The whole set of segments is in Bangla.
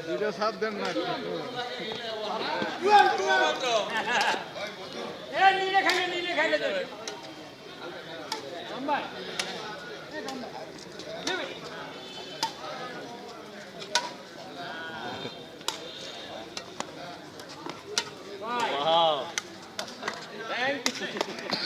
দুটো সাত দেন না Wow. Thank you.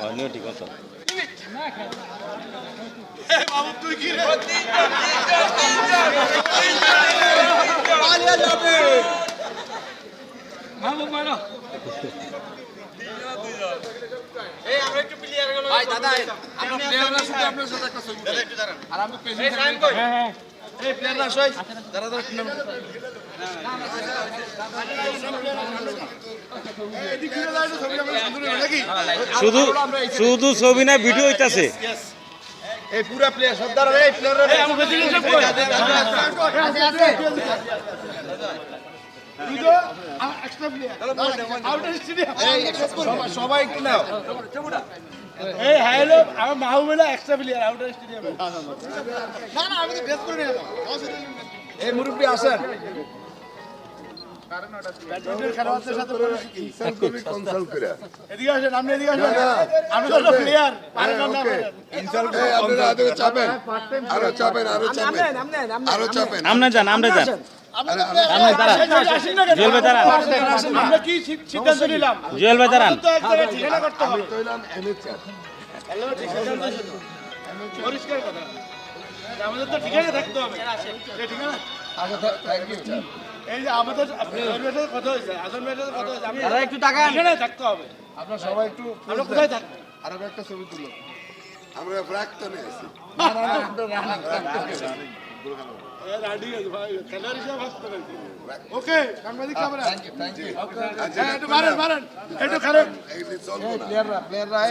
অনিও ঠিক আছে বাবু তুই কি রে মামু মারো এই আমরা একটু প্লেয়ার গুলো ভাই দাদা আমরা প্লেয়াররা শুধু আপনার সাথে একটা ছবি দাদা একটু দাঁড়ান আর আমরা পেছনে থাকবো হ্যাঁ হ্যাঁ এই প্লেয়াররা সই দাঁড়া দাঁড়া নাম শুধু শুধু ছবি না ভিডিও হইতাছে এই পুরা প্লেয়ার সব দাঁড়া এই প্লেয়াররা আমাকে দিলেন সব কই আছে এক্সট্রা প্লেয়ার আউটার স্টেডিয়াম সবাই একটু নাও এই হ্যালো আমার মাহবুবেলা এক্সট্রা প্লেয়ার আউটার স্টেডিয়ামে না না আমি তো বেস করে নিলাম এই মুরব্বি আসেন ব্যাডমিন্টন খেলোয়াড়দের সাথে ইনসাল করবি কনসাল্ট করে এদিকে আসেন আপনি এদিকে আসেন আমি তো প্লেয়ার পারেন না ইনসাল করে আপনারা আদৌ চাপেন আরো চাপেন আরো চাপেন আমরা যান আমরা যান আমরা দাঁড়ান জুয়েল ভাই দাঁড়ান আমরা কি সিদ্ধান্ত নিলাম জুয়েল ভাই দাঁড়ান তো এক জায়গায় ঠিকানা করতে হবে তো হলাম এমএচআর পরিষ্কার কথা আমাদের তো ঠিকানা থাকতে হবে এই ঠিকানা আচ্ছা থ্যাংক ইউ এই যে আমাদের আপনার কথা হয়েছে আজন ভাইয়ের কথা হয়েছে আমরা একটু টাকা ঠিকানায় থাকতে হবে আপনারা সবাই একটু আমরা কোথায় থাকবো আর একটা ছবি তুলো আমরা প্রাক্তনে আছি রাডি আছে ভাই খেলোয়াড় হিসেবে ভাবতে পারি ওকে সাংবাদিক ক্যামেরা থ্যাংক ইউ একটু মারেন একটু খারাপ এই চলবো না প্লেয়াররা